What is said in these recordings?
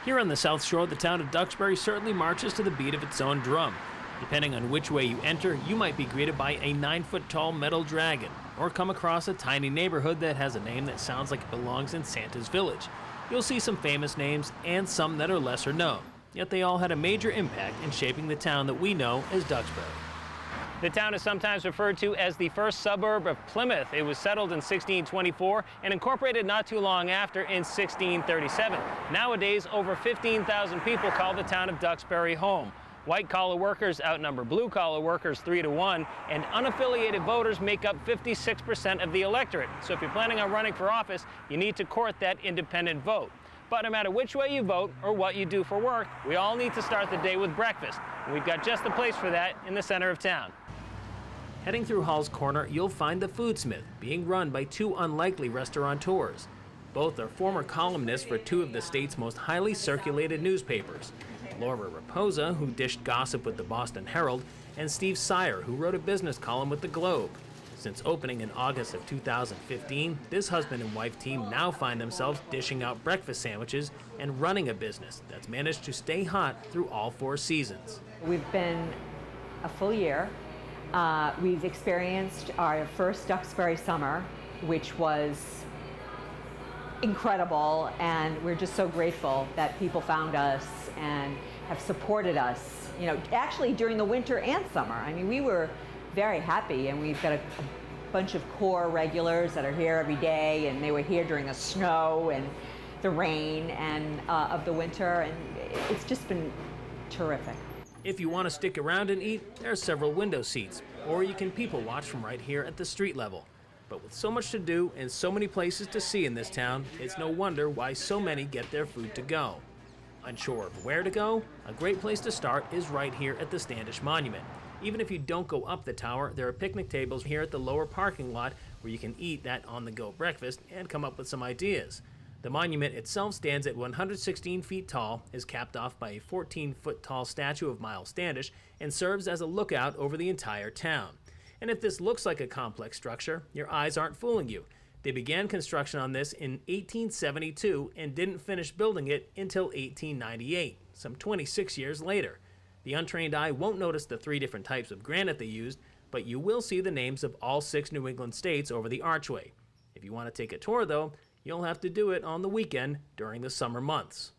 Here on the South Shore, the town of Duxbury certainly marches to the beat of its own drum. Depending on which way you enter, you might be greeted by a 9-foot-tall metal dragon, or come across a tiny neighborhood that has a name that sounds like it belongs in Santa's village. You'll see some famous names and some that are lesser known, yet they all had a major impact in shaping the town that we know as Duxbury. The town is sometimes referred to as the first suburb of Plymouth. It was settled in 1624 and incorporated not too long after in 1637. Nowadays, over 15,000 people call the town of Duxbury home. White-collar workers outnumber blue-collar workers 3-1, and unaffiliated voters make up 56% of the electorate. So if you're planning on running for office, you need to court that independent vote. But no matter which way you vote or what you do for work, we all need to start the day with breakfast. And we've got just the place for that in the center of town. Heading through Hall's Corner, you'll find the Foodsmith, being run by two unlikely restaurateurs. Both are former columnists for two of the state's most highly circulated newspapers. Laura Raposa, who dished gossip with the Boston Herald, and Steve Sire, who wrote a business column with the Globe. Since opening in August of 2015, this husband and wife team now find themselves dishing out breakfast sandwiches and running a business that's managed to stay hot through all 4 seasons. We've been a full year. We've experienced our first Duxbury summer, which was incredible, and we're just so grateful that people found us and have supported us, you know, actually during the winter and summer. I mean, we were very happy, and we've got a bunch of core regulars that are here every day, and they were here during the snow and the rain and of the winter, and it's just been terrific. If you want to stick around and eat, there are several window seats, or you can people watch from right here at the street level. But with so much to do and so many places to see in this town, it's no wonder why so many get their food to go. Unsure of where to go? A great place to start is right here at the Standish Monument. Even if you don't go up the tower, there are picnic tables here at the lower parking lot where you can eat that on-the-go breakfast and come up with some ideas. The monument itself stands at 116 feet tall, is capped off by a 14-foot-tall statue of Myles Standish, and serves as a lookout over the entire town. And if this looks like a complex structure, your eyes aren't fooling you. They began construction on this in 1872 and didn't finish building it until 1898, some 26 years later. The untrained eye won't notice the 3 different types of granite they used, but you will see the names of all 6 New England states over the archway. If you want to take a tour, though, you'll have to do it on the weekend during the summer months.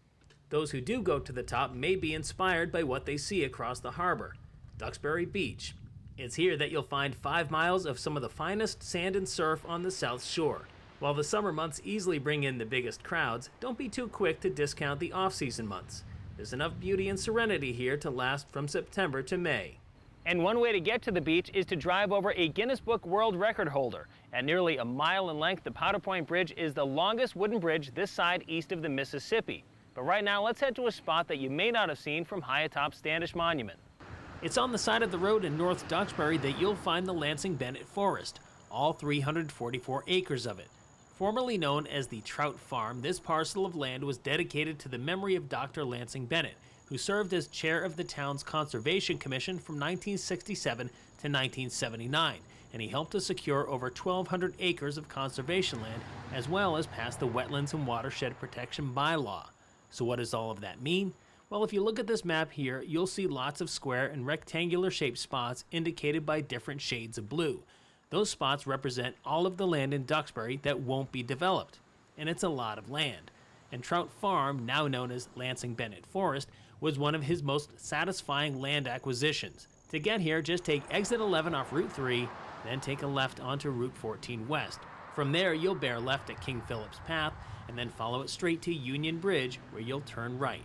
Those who do go to the top may be inspired by what they see across the harbor, Duxbury Beach. It's here that you'll find 5 miles of some of the finest sand and surf on the South Shore. While the summer months easily bring in the biggest crowds, don't be too quick to discount the off-season months. There's enough beauty and serenity here to last from September to May. And one way to get to the beach is to drive over a Guinness Book World Record holder. At nearly a mile in length, the Powder Point Bridge is the longest wooden bridge this side east of the Mississippi. But right now, let's head to a spot that you may not have seen from high atop Standish Monument. It's on the side of the road in North Duxbury that you'll find the Lansing Bennett Forest, all 344 acres of it. Formerly known as the Trout Farm, this parcel of land was dedicated to the memory of Dr. Lansing Bennett, who served as chair of the town's Conservation Commission from 1967 to 1979, and he helped to secure over 1,200 acres of conservation land, as well as pass the Wetlands and Watershed Protection Bylaw. So what does all of that mean? Well, if you look at this map here, you'll see lots of square and rectangular shaped spots indicated by different shades of blue. Those spots represent all of the land in Duxbury that won't be developed, and it's a lot of land. And Trout Farm, now known as Lansing Bennett Forest, was one of his most satisfying land acquisitions. To get here, just take exit 11 off Route 3, then take a left onto Route 14 West. From there, you'll bear left at King Philip's Path, and then follow it straight to Union Bridge, where you'll turn right.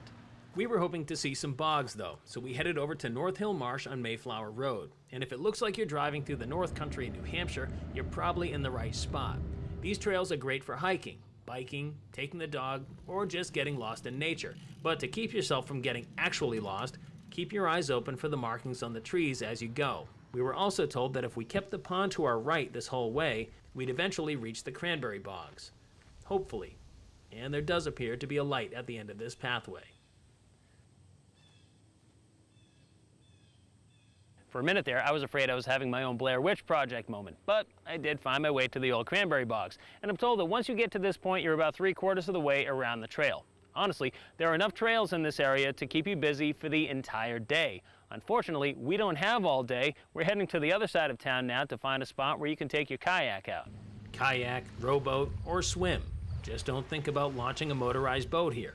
We were hoping to see some bogs, though, so we headed over to North Hill Marsh on Mayflower Road. And if it looks like you're driving through the North Country in New Hampshire, you're probably in the right spot. These trails are great for hiking, biking, taking the dog, or just getting lost in nature. But to keep yourself from getting actually lost, keep your eyes open for the markings on the trees as you go. We were also told that if we kept the pond to our right this whole way, we'd eventually reach the Cranberry Bogs. Hopefully. And there does appear to be a light at the end of this pathway. For a minute there, I was afraid I was having my own Blair Witch Project moment, but I did find my way to the old Cranberry Bogs, and I'm told that once you get to this point, you're about 3/4 of the way around the trail. Honestly, there are enough trails in this area to keep you busy for the entire day. Unfortunately, we don't have all day. We're heading to the other side of town now to find a spot where you can take your kayak out. Kayak, rowboat, or swim. Just don't think about launching a motorized boat here.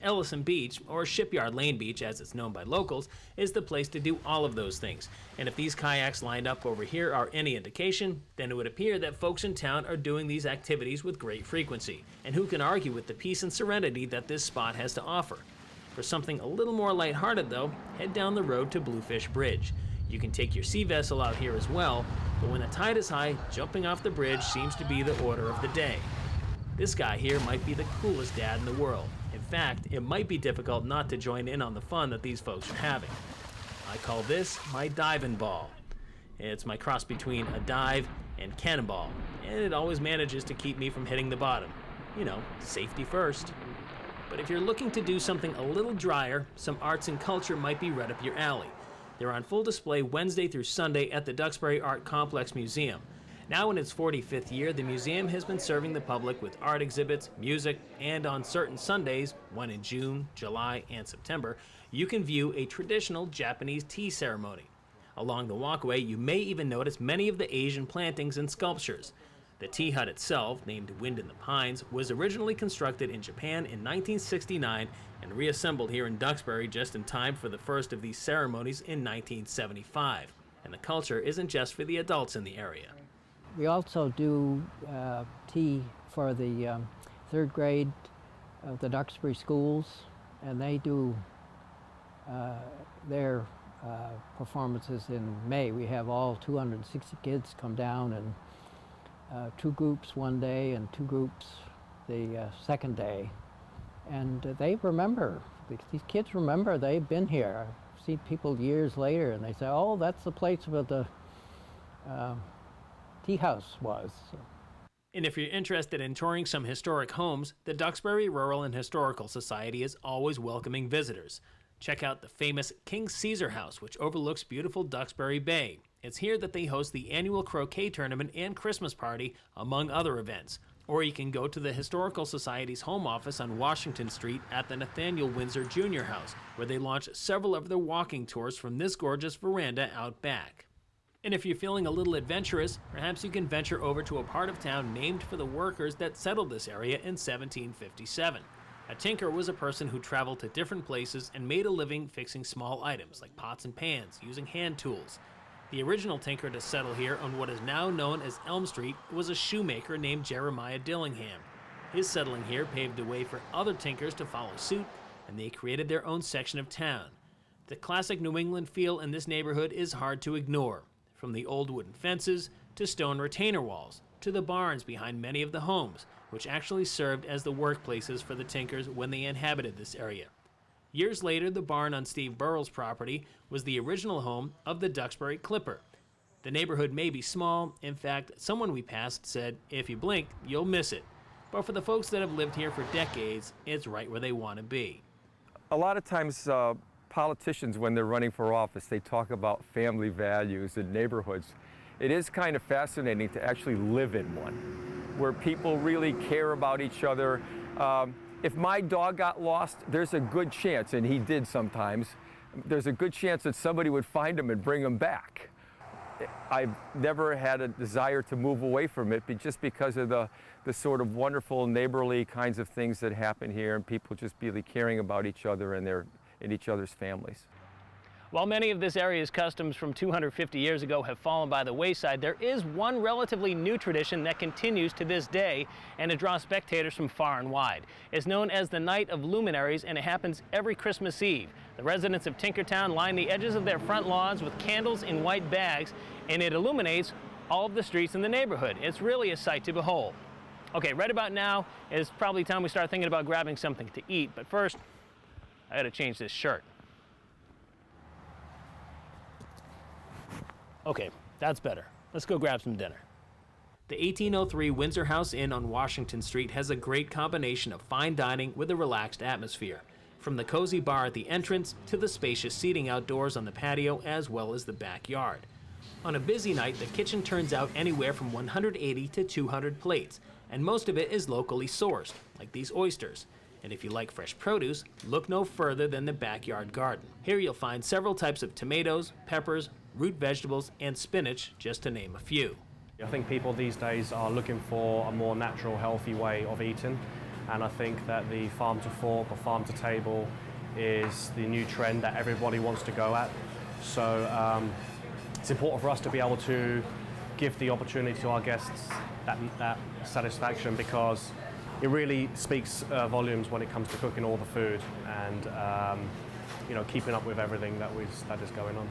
Ellison Beach, or Shipyard Lane Beach as it's known by locals, is the place to do all of those things. And if these kayaks lined up over here are any indication, then it would appear that folks in town are doing these activities with great frequency. And who can argue with the peace and serenity that this spot has to offer? For something a little more lighthearted though, head down the road to Bluefish Bridge. You can take your sea vessel out here as well, but when the tide is high, jumping off the bridge seems to be the order of the day. This guy here might be the coolest dad in the world. In fact, it might be difficult not to join in on the fun that these folks are having. I call this my diving ball. It's my cross between a dive and cannonball, and it always manages to keep me from hitting the bottom. You know, safety first. But if you're looking to do something a little drier, some arts and culture might be right up your alley. They're on full display Wednesday through Sunday at the Duxbury Art Complex Museum. Now in its 45th year, the museum has been serving the public with art exhibits, music, and on certain Sundays, one in June, July, and September, you can view a traditional Japanese tea ceremony. Along the walkway, you may even notice many of the Asian plantings and sculptures. The tea hut itself, named Wind in the Pines, was originally constructed in Japan in 1969 and reassembled here in Duxbury just in time for the first of these ceremonies in 1975. And the culture isn't just for the adults in the area. We also do tea for the third grade of the Duxbury schools, and they do their performances in May. We have all 260 kids come down, and 2 groups one day and 2 groups the second day. And they remember, these kids remember they've been here. I've seen people years later and they say, oh, that's the place where the tea house was. And if you're interested in touring some historic homes, the Duxbury Rural and Historical Society is always welcoming visitors. Check out the famous King Caesar House, which overlooks beautiful Duxbury Bay. It's here that they host the annual croquet tournament and Christmas party, among other events. Or you can go to the Historical Society's home office on Washington Street at the Nathaniel Windsor Jr. House, where they launch several of their walking tours from this gorgeous veranda out back. And if you're feeling a little adventurous, perhaps you can venture over to a part of town named for the workers that settled this area in 1757. A tinker was a person who traveled to different places and made a living fixing small items like pots and pans using hand tools. The original tinker to settle here on what is now known as Elm Street was a shoemaker named Jeremiah Dillingham. His settling here paved the way for other tinkers to follow suit, and they created their own section of town. The classic New England feel in this neighborhood is hard to ignore, from the old wooden fences to stone retainer walls to the barns behind many of the homes, which actually served as the workplaces for the tinkers when they inhabited this area. Years later, the barn on Steve Burrell's property was the original home of the Duxbury Clipper. The neighborhood may be small. In fact, someone we passed said, if you blink, you'll miss it. But for the folks that have lived here for decades, it's right where they want to be. A lot of times, politicians, when they're running for office, they talk about family values and neighborhoods. It is kind of fascinating to actually live in one, where people really care about each other. If my dog got lost, there's a good chance, and he did sometimes, there's a good chance that somebody would find him and bring him back. I've never had a desire to move away from it, but just because of the sort of wonderful neighborly kinds of things that happen here, and people just really caring about each other and each other's families. While many of this area's customs from 250 years ago have fallen by the wayside, there is one relatively new tradition that continues to this day, and it draws spectators from far and wide. It's known as the Night of Luminaries, and it happens every Christmas Eve. The residents of Tinkertown line the edges of their front lawns with candles in white bags, and it illuminates all of the streets in the neighborhood. It's really a sight to behold. Okay, right about now is probably time we start thinking about grabbing something to eat, but first, I gotta change this shirt. Okay, that's better. Let's go grab some dinner. The 1803 Windsor House Inn on Washington Street has a great combination of fine dining with a relaxed atmosphere, from the cozy bar at the entrance to the spacious seating outdoors on the patio as well as the backyard. On a busy night, the kitchen turns out anywhere from 180 to 200 plates, and most of it is locally sourced, like these oysters. And if you like fresh produce, look no further than the backyard garden. Here you'll find several types of tomatoes, peppers, root vegetables, and spinach, just to name a few. I think people these days are looking for a more natural, healthy way of eating, and I think that the farm to fork or farm to table is the new trend that everybody wants to go at. So it's important for us to be able to give the opportunity to our guests that satisfaction, because it really speaks volumes when it comes to cooking all the food and you know, keeping up with everything that is going on.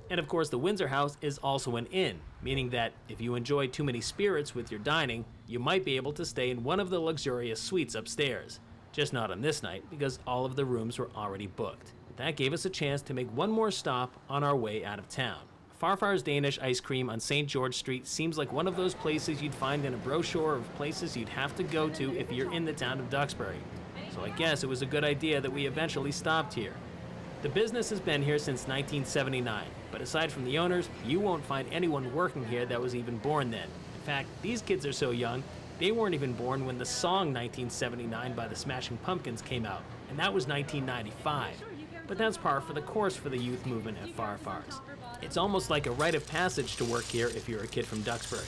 And of course, the Windsor House is also an inn, meaning that if you enjoy too many spirits with your dining, you might be able to stay in one of the luxurious suites upstairs. Just not on this night, because all of the rooms were already booked. That gave us a chance to make one more stop on our way out of town. FarFar's Danish Ice Cream on St. George Street seems like one of those places you'd find in a brochure of places you'd have to go to if you're in the town of Duxbury. So I guess it was a good idea that we eventually stopped here. The business has been here since 1979, but aside from the owners, you won't find anyone working here that was even born then. In fact, these kids are so young, they weren't even born when the song 1979 by the Smashing Pumpkins came out, and that was 1995. But that's par for the course for the youth movement at FarFar's. It's almost like a rite of passage to work here if you're a kid from Duxbury.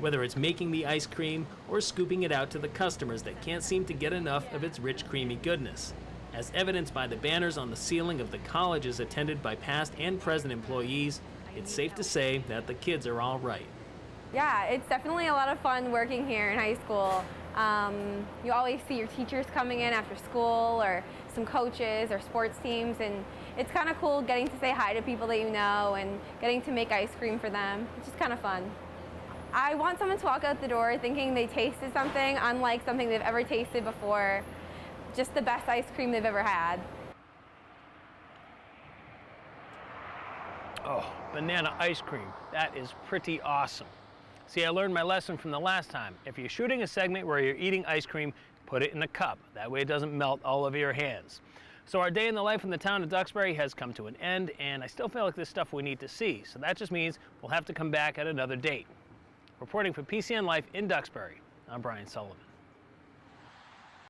Whether it's making the ice cream or scooping it out to the customers that can't seem to get enough of its rich, creamy goodness. As evidenced by the banners on the ceiling of the colleges attended by past and present employees, it's safe to say that the kids are all right. Yeah, it's definitely a lot of fun working here in high school. You always see your teachers coming in after school, or some coaches or sports teams, and it's kind of cool getting to say hi to people that you know and getting to make ice cream for them. It's just kind of fun. I want someone to walk out the door thinking they tasted something unlike something they've ever tasted before. Just the best ice cream they've ever had. Oh, banana ice cream. That is pretty awesome. See, I learned my lesson from the last time. If you're shooting a segment where you're eating ice cream, put it in a cup. That way it doesn't melt all over your hands. So our day in the life in the town of Duxbury has come to an end, and I still feel like there's stuff we need to see. So that just means we'll have to come back at another date. Reporting for PCN Life in Duxbury, I'm Brian Sullivan.